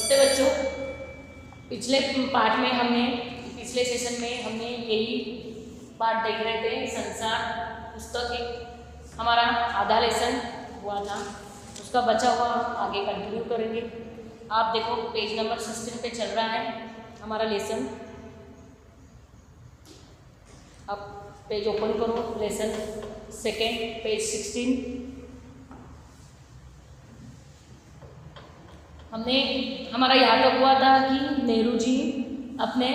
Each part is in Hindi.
नमस्ते बच्चों। पिछले पार्ट में पिछले सेशन में हमने यही पार्ट देख रहे थे। संसार पुस्तक एक हमारा आधा लेसन हुआ था, उसका बचा हुआ हम आगे कंटिन्यू करेंगे। आप देखो पेज नंबर 16 पे चल रहा है हमारा लेसन। अब पेज ओपन करो, लेसन सेकेंड, पेज 16। हमारा यहाँ तक हुआ था कि नेहरू जी अपने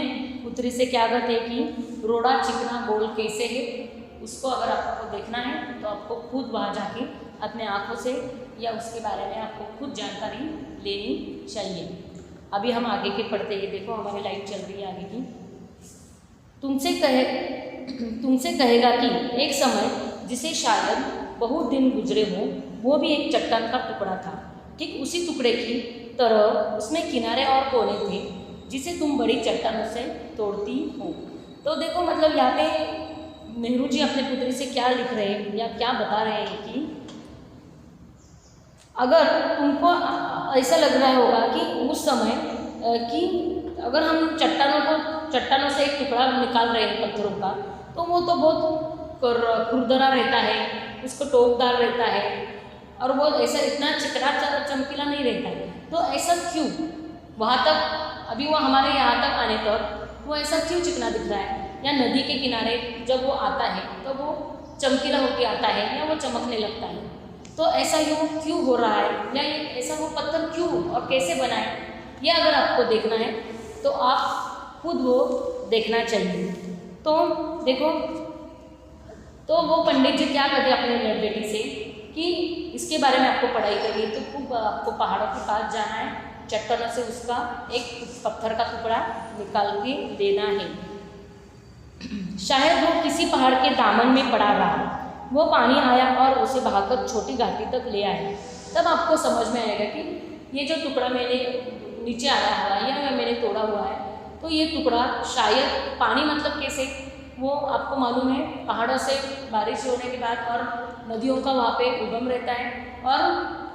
पुत्री से क्या कहते हैं कि रोड़ा चिकना गोल कैसे है, उसको अगर आपको देखना है तो आपको खुद वहाँ जाके अपने आँखों से या उसके बारे में आपको खुद जानकारी लेनी चाहिए। अभी हम आगे के पढ़ते हैं। देखो हमारी लाइट चल रही है आगे की। तुमसे कहेगा कि एक समय जिसे शायद बहुत दिन गुजरे हो, वो भी एक चट्टान का टुकड़ा था। ठीक उसी टुकड़े की तरह उसमें किनारे और कोने थे जिसे तुम बड़ी चट्टानों से तोड़ती हो। तो देखो मतलब यहाँ पे नेहरू जी अपने पुत्री से क्या लिख रहे हैं या क्या बता रहे हैं कि अगर तुमको ऐसा लग रहा होगा कि उस समय कि अगर हम चट्टानों से एक टुकड़ा निकाल रहे हैं पत्थरों का, तो वो तो बहुत खुरदरा रहता है, उसको टोकदार रहता है और वो ऐसा इतना चिकना चमकीला नहीं रहता है। तो ऐसा क्यों वहाँ तक अभी वो हमारे यहाँ तक आने तक वो ऐसा क्यों चिकना दिख रहा है? या नदी के किनारे जब वो आता है तो वो चमकीला होके आता है या वो चमकने लगता है? तो ऐसा क्यों हो रहा है या ऐसा वो पत्थर क्यों और कैसे बना है, ये अगर आपको देखना है तो आप खुद वो देखना चाहिए। तो देखो, तो वो पंडित जी क्या कहते अपने बेटी से कि इसके बारे में आपको पढ़ाई करनी है, तो खूब आपको पहाड़ों के पास जाना है, चट्टानों से उसका एक पत्थर का टुकड़ा निकाल के देना है। शायद वो किसी पहाड़ के दामन में पड़ा रहा, वो पानी आया और उसे बहाकर छोटी घाटी तक ले आया। तब आपको समझ में आएगा कि ये जो टुकड़ा मैंने नीचे आया हुआ है या मैंने तोड़ा हुआ है, तो ये टुकड़ा शायद पानी मतलब कैसे, वो आपको मालूम है पहाड़ों से बारिश होने के बाद और नदियों का वहाँ पे उगम रहता है और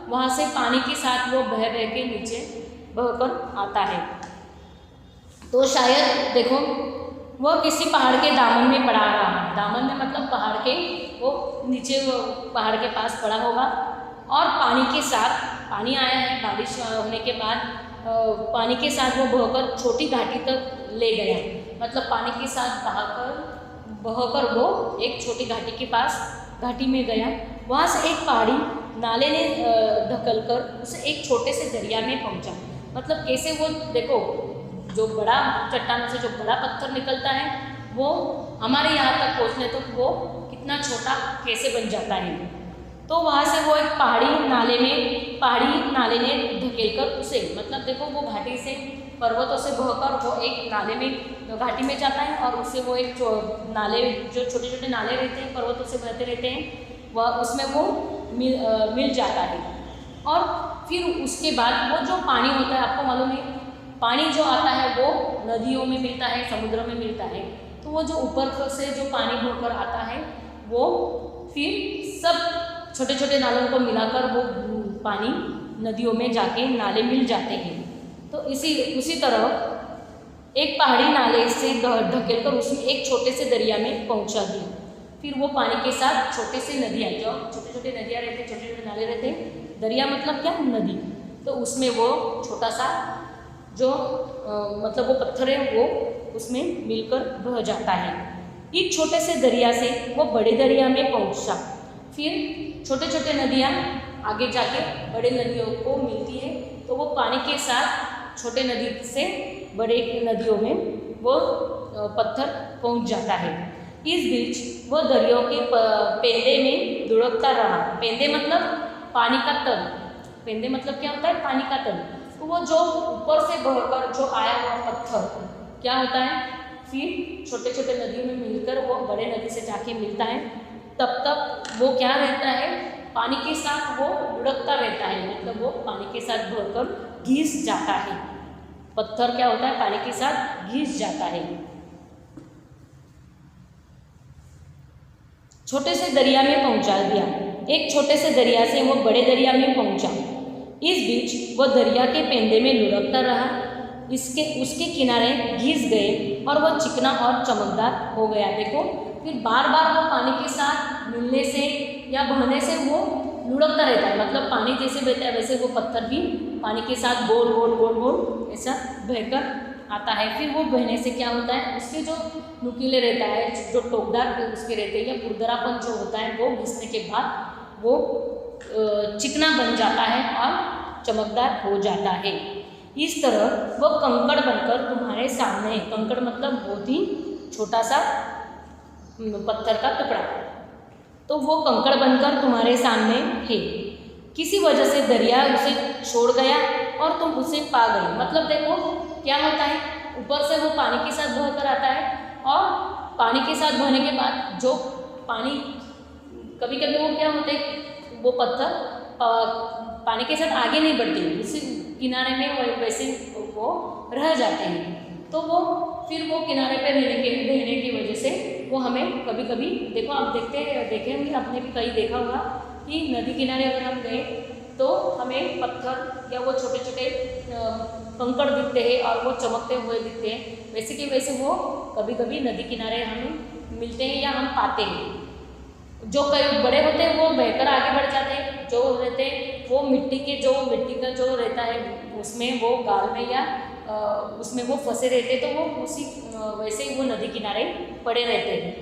वहाँ से पानी के साथ वो बह के नीचे बहकर आता है। तो शायद देखो वो किसी पहाड़ के दामन में पड़ा रहा है। दामन में मतलब पहाड़ के वो नीचे वो पहाड़ के पास पड़ा होगा और पानी के साथ, पानी आया है बारिश होने के बाद, पानी के साथ वो बहकर छोटी घाटी तक ले गया। मतलब पानी के साथ बहकर वो एक छोटी घाटी के पास घाटी में गया। वहाँ से एक पहाड़ी नाले ने धकलकर उसे एक छोटे से दरिया में पहुँचा। मतलब कैसे वो देखो, जो बड़ा चट्टानों से जो बड़ा पत्थर निकलता है वो हमारे यहाँ तक पहुँचने तो वो कितना छोटा कैसे बन जाता है। तो वहाँ से वो एक पहाड़ी नाले ने धकेलकर उसे, मतलब देखो वो घाटी से पर्वतों से बहकर वो एक नाले में घाटी में जाता है और उससे वो एक नाले, जो छोटे छोटे नाले रहते हैं पर्वतों से बहते रहते हैं, वह उसमें वो मिल जाता है। और फिर उसके बाद वो जो पानी होता है, आपको मालूम है पानी जो आता है वो नदियों में मिलता है, समुद्र में मिलता है। तो वो जो ऊपर से जो पानी बहकर आता है वो फिर सब छोटे छोटे नालों को मिलाकर वो पानी नदियों में जाके नाले मिल जाते हैं। तो उसी तरह एक पहाड़ी नाले से धकेलकर उसमें एक छोटे से दरिया में पहुंचा दिया। फिर वो पानी के साथ छोटे से नदियाँ, जो छोटे छोटे नदियाँ रहते, छोटे छोटे नाले रहते, दरिया मतलब क्या, नदी, तो उसमें वो छोटा सा जो मतलब वो पत्थर है वो उसमें मिलकर बह जाता है। एक छोटे से दरिया से वो बड़े दरिया में पहुंचा। फिर छोटे छोटे नदियाँ आगे जाके बड़े नदियों को मिलती है, तो वो पानी के साथ छोटे नदी से बड़े नदियों में वो पत्थर पहुंच जाता है। इस बीच वो दरियों के पेंदे में लुढ़कता रहा। पेंदे मतलब पानी का तल, पेंदे मतलब क्या होता है, पानी का तल। तो वो जो ऊपर से बहकर जो आया हुआ पत्थर क्या होता है, फिर छोटे छोटे नदियों में मिलकर वो बड़े नदी से जाके मिलता है। तब तक वो क्या रहता है, पानी के साथ वो लुढ़कता रहता है, मतलब वो पानी के साथ बहकर घिस जाता है। पत्थर क्या होता है, पानी के साथ घिस जाता है। छोटे से दरिया में पहुंचा दिया। एक छोटे से दरिया से वो बड़े दरिया में पहुंचा। इस बीच वह दरिया के पेंदे में लुढ़कता रहा। उसके किनारे घिस गए और वह चिकना और चमकदार हो गया। देखो फिर बार बार वो पानी के साथ मिलने से या बहने से वो लुढ़कता रहता है, मतलब पानी जैसे बहता है वैसे वो पत्थर भी पानी के साथ गोल गोल गोल गोल ऐसा बहकर आता है। फिर वो बहने से क्या होता है, उसके जो नुकीले रहता है, जो टोकदार उसके रहते हैं या खुरदरापन जो होता है वो घिसने के बाद वो चिकना बन जाता है और चमकदार हो जाता है। इस तरह वो कंकड़ बनकर तुम्हारे सामने, कंकड़ मतलब बहुत ही छोटा सा पत्थर का टुकड़ा, तो वो कंकड़ बनकर तुम्हारे सामने है। किसी वजह से दरिया उसे छोड़ गया और तुम उसे पा गए। मतलब देखो क्या होता है, ऊपर से वो पानी के साथ बहकर आता है और पानी के साथ बहने के बाद जो पानी कभी कभी वो क्या होते हैं, वो पत्थर पानी के साथ आगे नहीं बढ़ते, उसी किनारे में वैसे वो रह जाते हैं। तो वो फिर वो किनारे पे रहने की वजह से वो हमें कभी कभी देखो आप देखे होंगे, आपने भी कहीं देखा होगा कि नदी किनारे अगर हम गए तो हमें पत्थर या वो छोटे छोटे कंकड़ दिखते हैं और वो चमकते हुए दिखते हैं। वैसे कि वैसे वो कभी कभी नदी किनारे हमें मिलते हैं या हम पाते हैं। जो कई बड़े होते हैं वो बहकर आगे बढ़ जाते हैं, जो रहते हैं वो मिट्टी का जो रहता है उसमें वो गाल में या उसमें वो फंसे रहते, तो वो उसी वैसे ही वो नदी किनारे पड़े रहते हैं।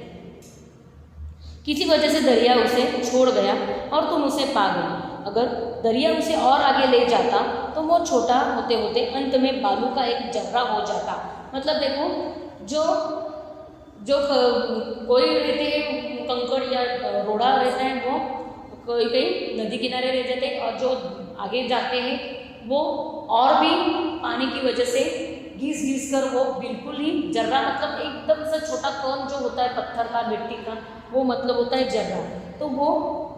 किसी वजह से दरिया उसे छोड़ गया और तुम उसे पा गए। अगर दरिया उसे और आगे ले जाता तो वो छोटा होते होते अंत में बालू का एक जर्रा हो जाता। मतलब देखो जो कोई रहते हैं कंकड़ या रोड़ा रहता है वो कोई नदी किनारे रह जाते हैं और जो आगे जाते हैं वो और भी पानी की वजह से घिस कर वो बिल्कुल ही जर्रा, मतलब एकदम से छोटा कण जो होता है पत्थर का, मिट्टी का, वो मतलब होता है जर्रा। तो वो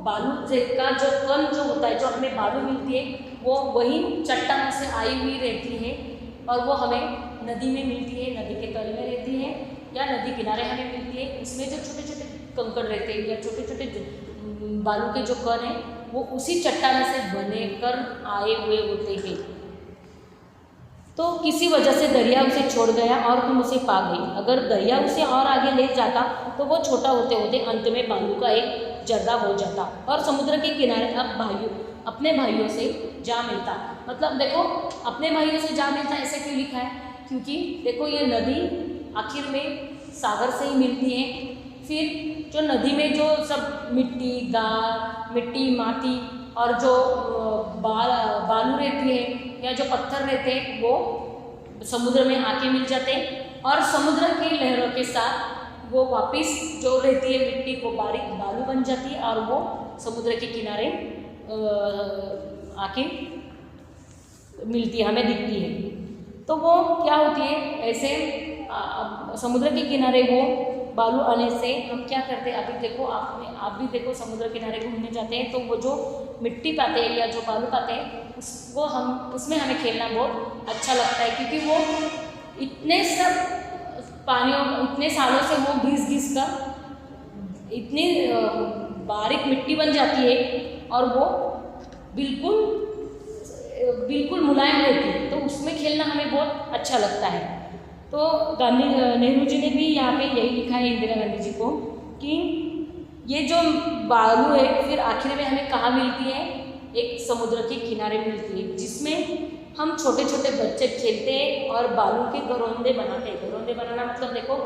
बालू का जो कण जो होता है, जो हमें बालू मिलती है वो वही चट्टानों से आई हुई रहती है और वो हमें नदी में मिलती है, नदी के तल में रहती है या नदी किनारे हमें मिलती है। उसमें जो छोटे छोटे कंकड़ रहते हैं या छोटे छोटे बालू के जो कण हैं वो उसी चट्टान से बने कर आए हुए होते हैं। तो किसी वजह से दरिया उसे छोड़ गया और तुम उसे पा गई। अगर दरिया उसे और आगे ले जाता तो वो छोटा होते होते अंत में बालू का एक जर्रा हो जाता और समुद्र के किनारे अब अपने भाइयों से जा मिलता। मतलब देखो अपने भाइयों से जा मिलता ऐसे क्यों लिखा है, क्योंकि देखो ये नदी आखिर में सागर से ही मिलती है। फिर जो नदी में जो सब मिट्टी माटी और जो बालू रहती है या जो पत्थर रहते हैं वो समुद्र में आके मिल जाते हैं और समुद्र की लहरों के साथ वो वापस जो रहती है मिट्टी वो बारीक बालू बन जाती है और वो समुद्र के किनारे आके मिलती है, हमें दिखती है। तो वो क्या होती है, ऐसे समुद्र के किनारे वो बालू आने से हम क्या करते हैं, अभी देखो आप भी देखो समुद्र किनारे घूमने जाते हैं तो वो जो मिट्टी पाते हैं या जो बालू पाते हैं उसमें हमें खेलना बहुत अच्छा लगता है, क्योंकि वो इतने सालों से वो घिस कर इतनी बारीक मिट्टी बन जाती है और वो बिल्कुल मुलायम रहती है, तो उसमें खेलना हमें बहुत अच्छा लगता है। तो नेहरू जी ने भी यहाँ पे यही लिखा है, इंदिरा गांधी जी को, कि ये जो बालू है फिर आखिर में हमें कहाँ मिलती है, एक समुद्र के किनारे मिलती है, जिसमें हम छोटे छोटे बच्चे खेलते हैं और बालू के घरौंदे बनाते हैं। घरौंदे बनाना मतलब देखो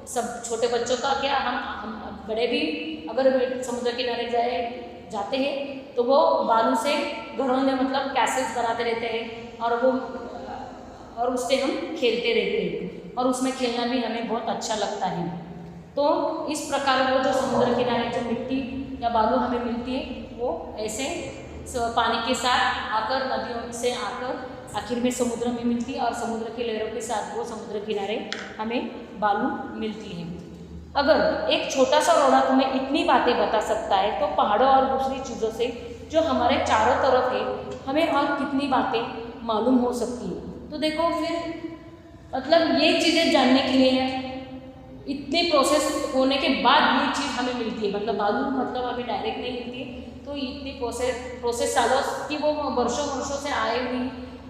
सब छोटे बच्चों का क्या, हम बड़े भी अगर समुद्र किनारे जाते हैं तो वो बालू से घरौंदे मतलब कैसेस बनाते रहते हैं और उससे हम खेलते रहते हैं और उसमें खेलना भी हमें बहुत अच्छा लगता है। तो इस प्रकार वो जो समुद्र किनारे जो मिट्टी या बालू हमें मिलती है वो ऐसे पानी के साथ आकर नदियों से आकर आखिर में समुद्र में मिलती है और समुद्र की लहरों के साथ वो समुद्र किनारे हमें बालू मिलती है। अगर एक छोटा सा रोड़ा तुम्हें इतनी बातें बता सकता है तो पहाड़ों और दूसरी चीज़ों से जो हमारे चारों तरफ है हमें और कितनी बातें मालूम हो सकती है। तो देखो फिर मतलब ये चीज़ें जानने के लिए है, इतने प्रोसेस होने के बाद ये चीज़ हमें मिलती है, मतलब बालू मतलब हमें डायरेक्ट नहीं मिलती है। तो इतनी प्रोसेस सालों की, वो वर्षों वर्षों से आए हुई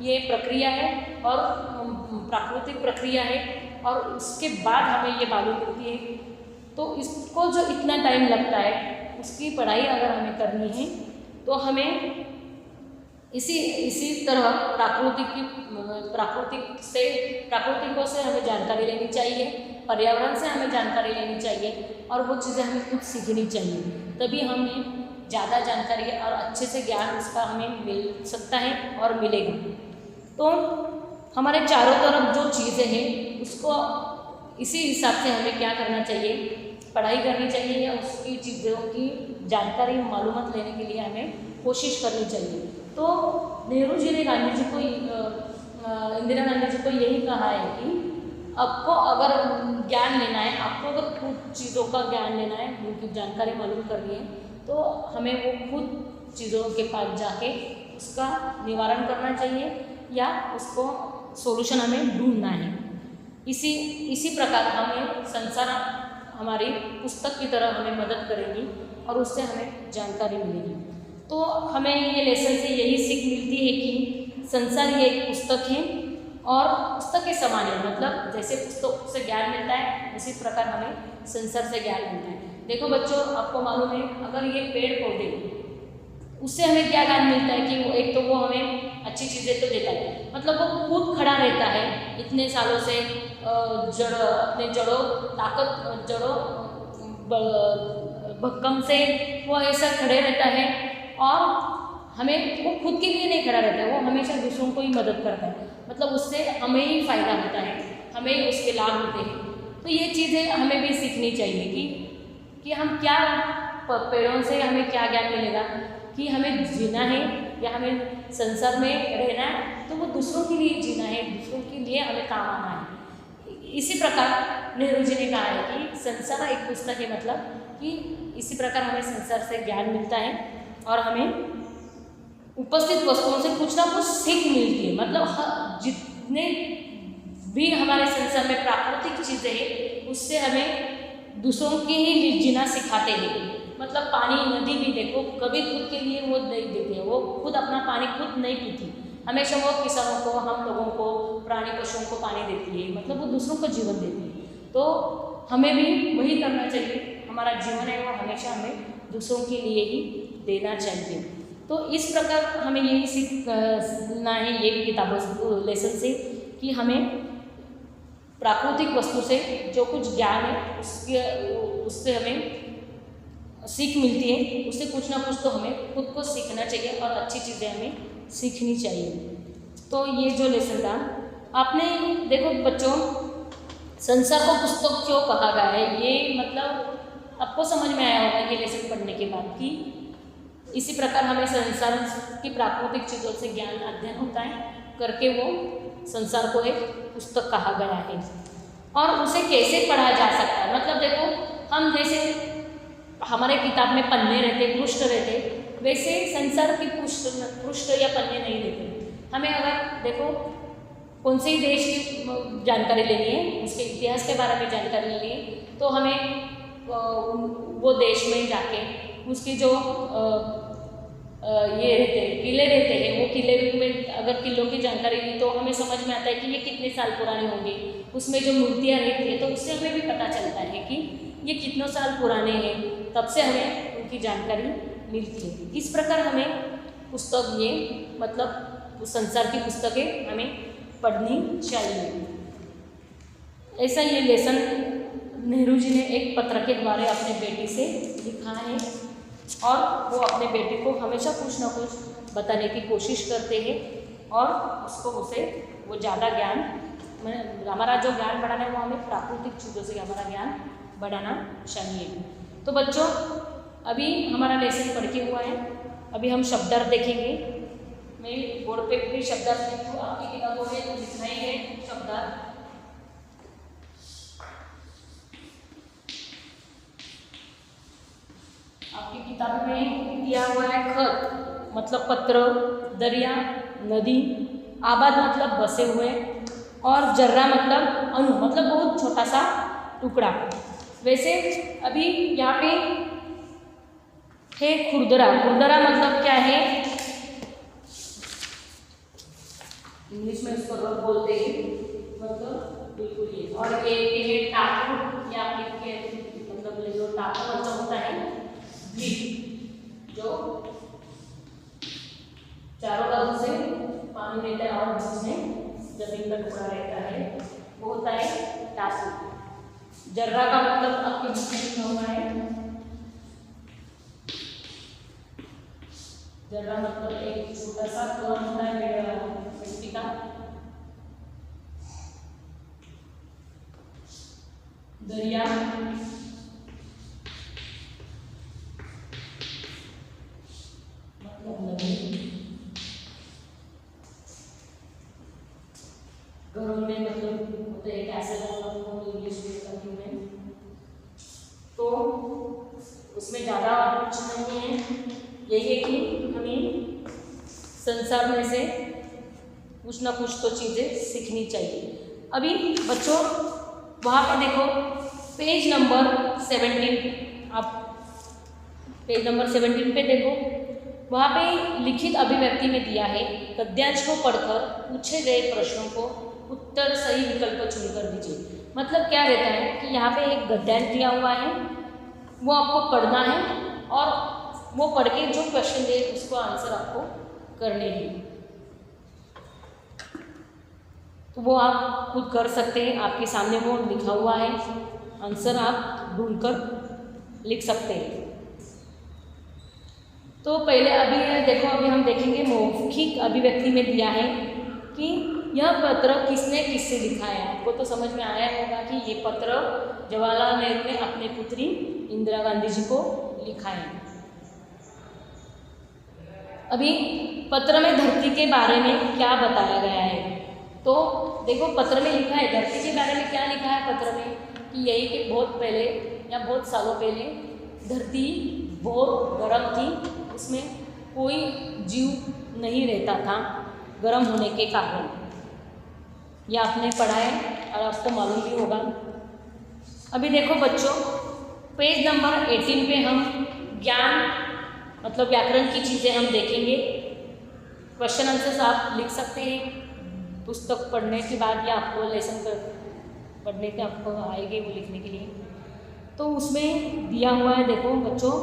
ये प्रक्रिया है और प्राकृतिक प्रक्रिया है, और उसके बाद हमें ये बालू मिलती है। तो इसको जो इतना टाइम लगता है, उसकी पढ़ाई अगर हमें करनी है तो हमें इसी तरह प्राकृतिकों से हमें जानकारी लेनी चाहिए, पर्यावरण से हमें जानकारी लेनी चाहिए, और वो चीज़ें हमें खुद सीखनी चाहिए। तभी हमें ज़्यादा जानकारी और अच्छे से ज्ञान उसका हमें मिल सकता है और मिलेगा। तो हमारे चारों तरफ जो चीज़ें हैं उसको इसी हिसाब से हमें क्या करना चाहिए, पढ़ाई करनी चाहिए, या उसकी चीज़ों की जानकारी मालूमात लेने के लिए हमें कोशिश करनी चाहिए। तो नेहरू जी ने गांधी जी को, इंदिरा गांधी जी को यही कहा है कि आपको अगर ज्ञान लेना है, आपको अगर खुद चीज़ों का ज्ञान लेना है, उनकी जानकारी मालूम करनी है, तो हमें वो खुद चीज़ों के पास जाके उसका निवारण करना चाहिए, या उसको सॉल्यूशन हमें ढूंढना है। इसी प्रकार हमें संसार हमारी पुस्तक की तरह हमें मदद करेगी और उससे हमें जानकारी मिलेगी। तो हमें ये लेसन से यही सीख मिलती है कि संसार ये एक पुस्तक है और पुस्तक के समान है, मतलब जैसे पुस्तक से ज्ञान मिलता है उसी प्रकार हमें संसार से ज्ञान मिलता है। देखो बच्चों, आपको मालूम है अगर ये पेड़ पौधे, उससे हमें क्या ज्ञान मिलता है कि वो एक तो वो हमें अच्छी चीज़ें तो देता है, मतलब वो खुद खड़ा रहता है इतने सालों से, अपने जड़ों भक्कम से वो ऐसा खड़े रहता है, और हमें वो खुद के लिए नहीं खड़ा रहता है, वो हमेशा दूसरों को ही मदद करता है, मतलब उससे हमें ही फायदा होता है, हमें ही उसके लाभ होते हैं। तो ये चीज़ें हमें भी सीखनी चाहिए कि हम क्या, पेड़ों से हमें क्या ज्ञान मिलेगा, कि हमें जीना है या हमें संसार में रहना है तो वो दूसरों के लिए जीना है, दूसरों के लिए हमें काम आना है। इसी प्रकार नेहरू जी ने कहा है कि संसार एक पुस्तक है, मतलब कि इसी प्रकार हमें संसार से ज्ञान मिलता है और हमें उपस्थित वस्तुओं से कुछ ना कुछ सीख मिलती है। मतलब जितने भी हमारे संसार में प्राकृतिक चीज़ें हैं उससे हमें दूसरों के ही जीना सिखाते हैं। मतलब पानी, नदी भी देखो कभी खुद के लिए वो नहीं देती है, वो खुद अपना पानी खुद नहीं पीती, हमेशा वो किसानों को, हम लोगों को, प्राणी पशुओं को पानी देती है, मतलब वो दूसरों को जीवन देती है। तो हमें भी वही करना चाहिए, हमारा जीवन है वो हमेशा हमें दूसरों के लिए ही देना चाहिए। तो इस प्रकार हमें यही सीखना है ये किताबों लेसन से, कि हमें प्राकृतिक वस्तु से जो कुछ ज्ञान है उससे हमें सीख मिलती है, उससे कुछ ना कुछ तो हमें खुद को सीखना चाहिए और अच्छी चीज़ें हमें सीखनी चाहिए। तो ये जो लेसन था, आपने देखो बच्चों, संसार को पुस्तक क्यों कहा गया है, ये मतलब आपको समझ में आया होगा ये लेसन पढ़ने के बाद, कि इसी प्रकार हमें संसार की प्राकृतिक चीज़ों से ज्ञान अध्ययन होता है करके वो संसार को एक पुस्तक कहा गया है। और उसे कैसे पढ़ा जा सकता है, मतलब देखो हम जैसे हमारे किताब में पन्ने रहते, पृष्ठ रहते, वैसे संसार की पृष्ठ या पन्ने नहीं रहते। हमें अगर देखो कौन से ही देश की जानकारी लेनी है, उसके इतिहास के बारे में जानकारी लेनी है, तो हमें वो देश में जाके उसकी जो ये रहते हैं, किले रहते हैं, वो किले में अगर किलों की जानकारी ली तो हमें समझ में आता है कि ये कितने साल पुराने होंगे। उसमें जो मूर्तियाँ रहती है तो उससे हमें भी पता चलता है कि ये कितनों साल पुराने हैं, तब से हमें उनकी जानकारी मिलती है। इस प्रकार हमें पुस्तक, ये मतलब संसार की पुस्तकें हमें पढ़नी चाहिए। ऐसा ये लेसन नेहरू जी ने एक पत्र के द्वारा अपने बेटी से लिखा है, और वो अपने बेटे को हमेशा कुछ ना कुछ बताने की कोशिश करते हैं, और उसे वो ज़्यादा ज्ञान, हमारा जो ज्ञान बढ़ाना है वो हमें प्राकृतिक चीज़ों से हमारा ज्ञान बढ़ाना चाहिए। तो बच्चों, अभी हमारा लेसन पढ़ के हुआ है, अभी हम शब्दार्थ देखेंगे। मैं बोर्ड पे भी शब्दार्थ लिखूँ, आपकी किताबों में तो लिखना ही है शब्दार्थ। आपकी किताब में दिया हुआ है खत मतलब पत्र, दरिया, नदी, आबाद मतलब बसे हुए, और जर्रा मतलब अणु, मतलब बहुत छोटा सा टुकड़ा। वैसे अभी यहाँ पे है खुरदरा। खुरदरा मतलब क्या है, इंग्लिश में इसको रफ बोलते हैं, मतलब बिल्कुल ये। और ये है टापू, या आप के मतलब जो टापू मतलब होता है द्वीप, जो चारों तरफ से पानी रहता है और बीच में जमीन का टुकड़ा रहता है, वो होता है टापू। जर्रा का मतलब आपके बुक में लिखा हुआ है, जर्रा मतलब एक छोटा सा कण होता है मिट्टी का। दरिया मतलब नदी। घरों में मतलब होते हैं कैसे इंग्लिश में, तो उसमें ज़्यादा कुछ नहीं है। यही है कि हमें संसार में से कुछ ना कुछ तो चीज़ें सीखनी चाहिए। अभी बच्चों वहाँ पर देखो पेज नंबर 17, आप पेज नंबर 17 पे देखो, वहाँ पे लिखित अभिव्यक्ति में दिया है, गद्यांश को पढ़कर पूछे गए प्रश्नों को उत्तर सही विकल्प चुनकर दीजिए। मतलब क्या रहता है कि यहाँ पे एक गद्यांश दिया हुआ है, वो आपको पढ़ना है और वो पढ़ के जो क्वेश्चन दे उसको आंसर आपको करने हैं। तो वो आप खुद कर सकते हैं, आपके सामने वो लिखा हुआ है, आंसर आप ढूंढकर लिख सकते हैं। तो पहले अभी देखो, अभी हम देखेंगे मौखिक अभिव्यक्ति में दिया है कि यह पत्र किसने किससे लिखा है। आपको तो समझ में आया होगा कि ये पत्र जवाहरलाल नेहरू ने अपने पुत्री इंदिरा गांधी जी को लिखा है। अभी पत्र में धरती के बारे में क्या बताया गया है, तो देखो पत्र में लिखा है धरती के बारे में क्या लिखा है पत्र में, कि यही कि बहुत पहले या बहुत सालों पहले धरती बहुत गर्म थी, उसमें कोई जीव नहीं रहता था गर्म होने के कारण। यह आपने पढ़ा है और आपको मालूम भी होगा। अभी देखो बच्चों पेज नंबर 18 पे हम ज्ञान मतलब व्याकरण की चीज़ें हम देखेंगे। क्वेश्चन आंसर्स आप लिख सकते हैं पुस्तक पढ़ने के बाद, या आपको लेसन पढ़ने के आपको आएंगे वो लिखने के लिए। तो उसमें दिया हुआ है, देखो बच्चों,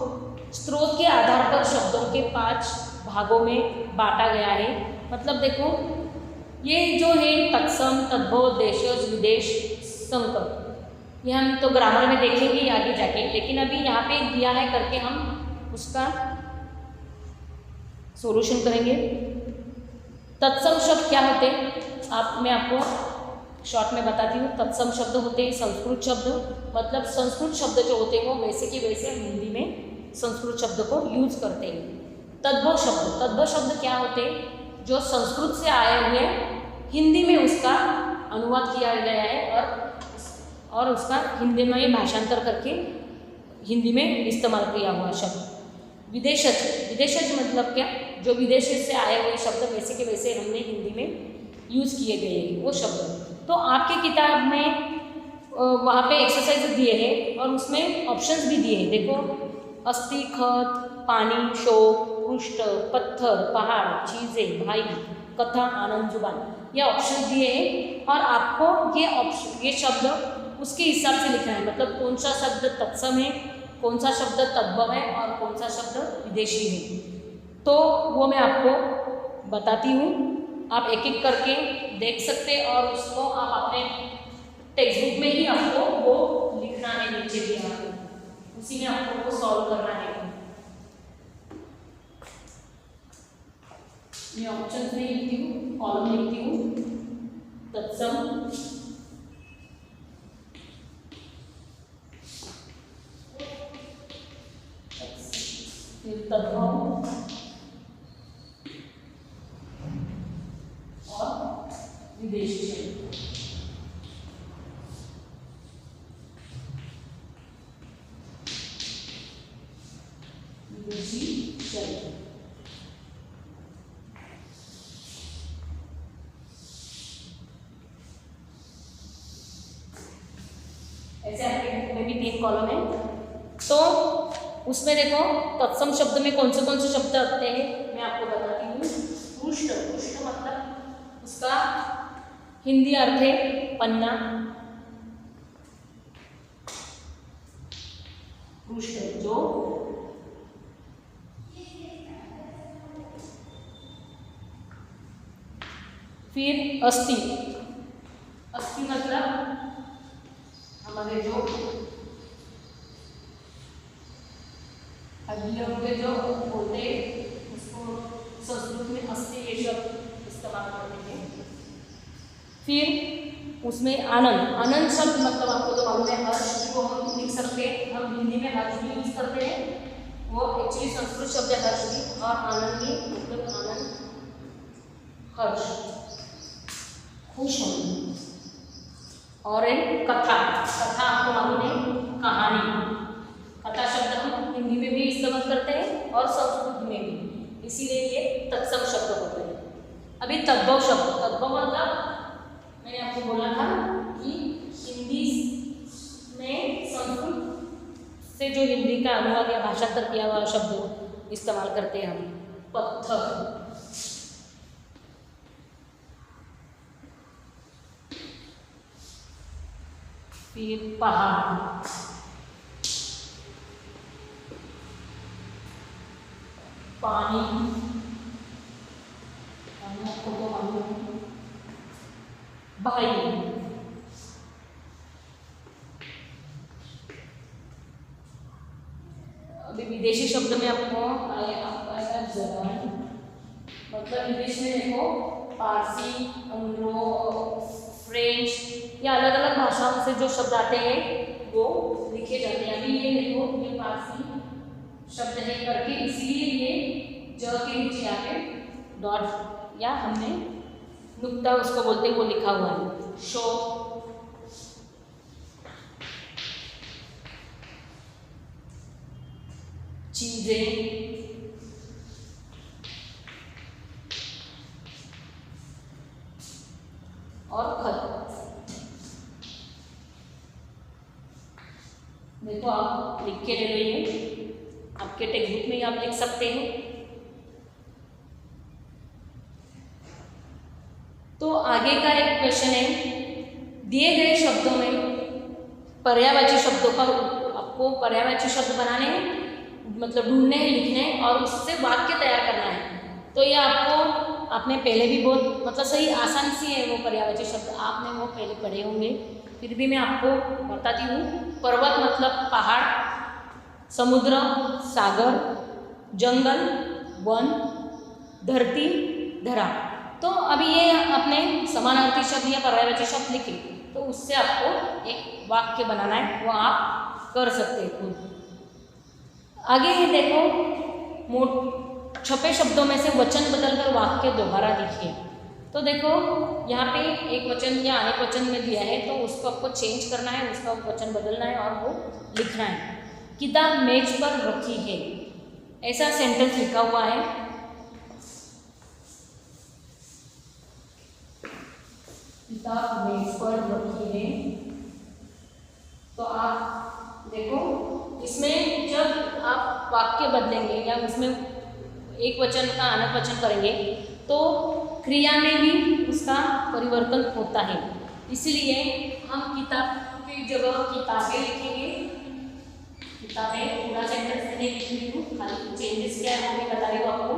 स्रोत के आधार पर शब्दों के 5 भागों में बांटा गया है। मतलब देखो ये जो है तत्सम, तद्भव, देशज, विदेश, संकर, ये हम तो ग्रामर में देखेंगे आगे जाके, लेकिन अभी यहाँ पे दिया है करके हम उसका सॉल्यूशन करेंगे। तत्सम शब्द क्या होते हैं, मैं आपको शॉर्ट में बताती हूँ। तत्सम शब्द होते हैं संस्कृत शब्द, मतलब संस्कृत शब्द जो होते हैं वो वैसे के वैसे हिंदी में संस्कृत शब्द को यूज करते हैं। तद्भव शब्द क्या होते हैं, जो संस्कृत से आए हुए हिंदी में उसका अनुवाद किया गया है और उसका हिंदी में भाषांतर करके हिंदी में इस्तेमाल किया हुआ शब्द। विदेशज मतलब क्या, जो विदेश से आए हुए शब्द वैसे के वैसे हमने हिंदी में यूज़ किए गए हैं वो शब्द। तो आपकी किताब में वहाँ पे एक्सरसाइज दिए हैं और उसमें ऑप्शंस भी दिए हैं। देखो अस्थि, खत, पानी, शोक, पृष्ठ, पत्थर, पहाड़, चीज़ें, भाई, कथा, आनंद, जुबान, ये ऑप्शन दिए हैं और आपको ये शब्द उसके हिसाब से लिखना है। मतलब कौन सा शब्द तत्सम है, कौन सा शब्द तद्भव है और कौन सा शब्द विदेशी है, तो वो मैं आपको बताती हूँ। आप एक एक करके देख सकते हैं और उसको आप अपने टेक्स्ट बुक में ही आपको वो लिखना है, नीचे दिया उसी में आपको वो सॉल्व करना है। मैं ऑप्शन में लिखती हूँ, कॉलम लिखती हूँ, तत्सम, फिर तद्भव और विदेशी शब्द। ऐसे सेकेंड कॉलम है। तो उसमें देखो तत्सम शब्द में कौन से शब्द आते हैं मैं आपको बताती हूँ। पृष्ठ, पृष्ठ मतलब उसका हिंदी अर्थ है पन्ना। पृष्ठ जो फिर अस्थि, अस्थि मतलब हमारे जो हड्डियों के जो होते उसको संस्कृत में अस्थि ये शब्द इस्तेमाल करते हैं। फिर उसमें आनंद, आनंद शब्द मतलब आपको तो मालूम है हर्ष को हम लिख सकते हैं, हम हिंदी में हर्ष भी यूज करते हैं, वो एक्चुअली संस्कृत शब्द है हर्ष भी, और आनंद भी मतलब आनंद हर्ष खुश होना। और एक कथा, कथा आपको मालूम है कहानी, कथा शब्द हम हिंदी में भी इस्तेमाल करते हैं और संस्कृत में भी, इसीलिए ये तत्सम शब्द होते हैं। अभी तद्भव शब्द, तद्भव मतलब मैंने आपको बोला था कि हिंदी में संस्कृत से जो हिंदी का अनुवाद या भाषांतर किया हुआ शब्द इस्तेमाल करते हैं हम। पत्थर, फिर पहाड़, पानी, आपको तो मालूम है, भाई, अभी विदेशी शब्द में आपको आएगा जर्मन, मतलब इंग्लिश में देखो पारसी, फ्रेंच या अलग अलग भाषाओं से जो शब्द आते हैं वो लिखे जाते हैं। अभी ये देखो ये पारसी शब्द है करके, इसलिए ये ज के नीचे आके डॉट या हमने नुक्ता उसको बोलते हैं वो लिखा हुआ है। शो, चीजें, और खत। देखो आप लिख के ले लीजिए, आपके टेक्स्ट बुक में ही आप लिख सकते हैं। तो आगे का एक क्वेश्चन है, दिए गए शब्दों में पर्यायवाची शब्दों का आपको पर्यायवाची शब्द बनाने हैं, मतलब ढूंढने हैं, लिखने हैं और उससे वाक्य तैयार करना है। तो ये आपको आपने पहले भी बहुत मतलब सही आसान सी है वो पर्यायवाची शब्द, आपने वो पहले पढ़े होंगे, फिर भी मैं आपको बताती हूँ। पर्वत मतलब पहाड़, समुद्र सागर, जंगल वन, धरती धरा। तो अभी ये आपने समानार्थी शब्द या पर्यायवाची शब्द लिखे, तो उससे आपको एक वाक्य बनाना है, वो आप कर सकते हैं खुद। आगे ये देखो छपे शब्दों में से वचन बदलकर वाक्य दोबारा लिखिए। तो देखो यहाँ पे एक वचन या अनेक वचन में दिया है, तो उसको आपको चेंज करना है, उसका वचन बदलना है और वो लिखना है। किताब मेज पर रखी है, ऐसा सेंटेंस लिखा हुआ है। किताब मेज पर रखी है, तो आप देखो इसमें जब आप वाक्य बदलेंगे या उसमें एक वचन का अनेक वचन करेंगे तो क्रिया में भी उसका परिवर्तन होता है। इसलिए हम किताब की जगह किताबें लिखेंगे। किताबें पूरा सेंटेंस मैंने लिख ली हूँ, खाली चेंजेस क्या है वो भी बता रही हूँ आपको।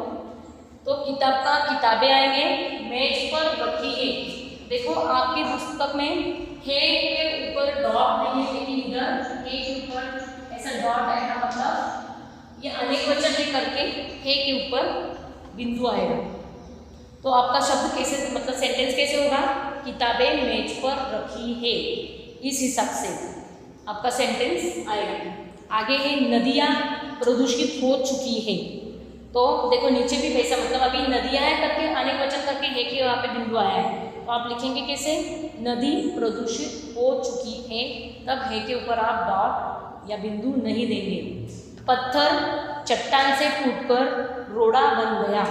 तो किताब का किताबें आएंगे, मेज पर रखी है। देखो आपकी पुस्तक में है के ऊपर डॉट नहीं है, लेकिन इधर है के ऊपर ऐसा डॉट आएगा, मतलब ये अनेक वचन है करके है के ऊपर बिंदु आएगा। तो आपका शब्द कैसे मतलब सेंटेंस कैसे होगा, किताबें मेज पर रखी है, इस हिसाब से आपका सेंटेंस आएगा। आगे है नदियाँ प्रदूषित हो चुकी है। तो देखो नीचे भी वैसा, मतलब अभी नदियाँ है करके अनेक वचन करके है कि वहाँ पे बिंदु आया है, तो आप लिखेंगे कैसे, नदी प्रदूषित हो चुकी है, तब है के ऊपर आप डॉट या बिंदु नहीं देंगे। पत्थर चट्टान से टूटकर रोड़ा बन गया।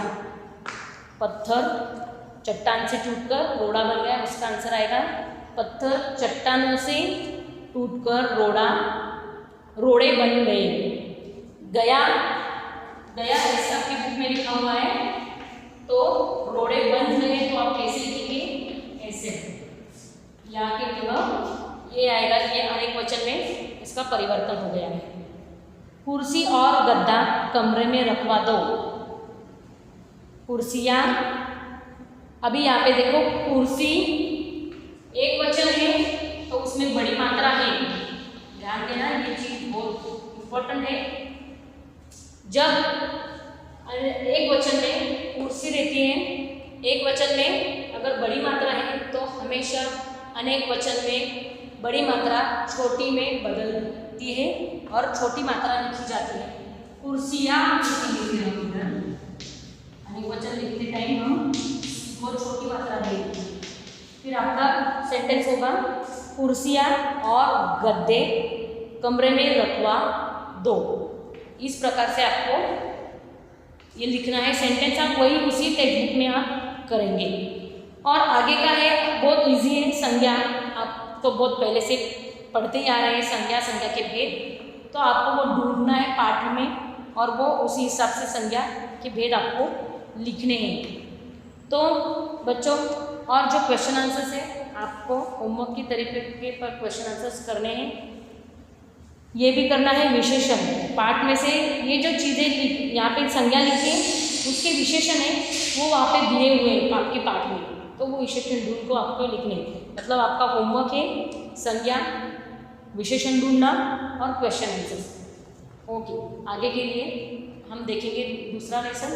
पत्थर चट्टान से टूटकर रोड़ा बन गया, उसका आंसर आएगा पत्थर चट्टानों से टूटकर रोड़ा रोड़े बन गए। गया गया ऐसा आपकी बुक में लिखा हुआ है, तो रोड़े बन गए तो आप कैसे लिखेंगे, ऐसे यहाँ के जगह ये आएगा, ये अनेक वचन में इसका परिवर्तन हो गया है। कुर्सी और गद्दा कमरे में रखवा दो। कुर्सियाँ, अभी यहाँ पे देखो कुर्सी एक वचन है तो उसमें बड़ी मात्रा है, ध्यान देना, ये चीज बहुत इम्पोर्टेंट है। जब एक वचन में कुर्सी रहती है, एक वचन में अगर बड़ी मात्रा है तो हमेशा अनेक वचन में बड़ी मात्रा छोटी में बदलती है और छोटी मात्रा लिखी जाती है। कुर्सियाँ अनेक वचन लिखते टाइम हम बहुत छोटी मात्रा देंगे। फिर आपका सेंटेंस होगा कुर्सियाँ और गद्दे कमरे में रखवा दो। इस प्रकार से आपको ये लिखना है सेंटेंस, आप वही उसी टेक्स्ट बुक में आप करेंगे। और आगे का है बहुत इजी है, संज्ञा आप तो बहुत पहले से पढ़ते ही आ रहे हैं, संज्ञा संज्ञा के भेद, तो आपको वो ढूंढना है पाठ में और वो उसी हिसाब से संज्ञा के भेद आपको लिखने हैं। तो बच्चों, और जो क्वेश्चन आंसर्स है आपको होमवर्क की तरीके पर क्वेश्चन आंसर्स करने हैं, ये भी करना है। विशेषण पाठ में से ये जो चीज़ें यहाँ पे संज्ञा लिखी है उसके विशेषण है वो वहाँ पे दिए हुए हैं आपके पाठ में, तो वो विशेषण ढूंढ को आपको लिखने, मतलब आपका होमवर्क है संज्ञा, विशेषण ढूंढना और क्वेश्चन आंसर्स। ओके, आगे के लिए हम देखेंगे दूसरा लेसन।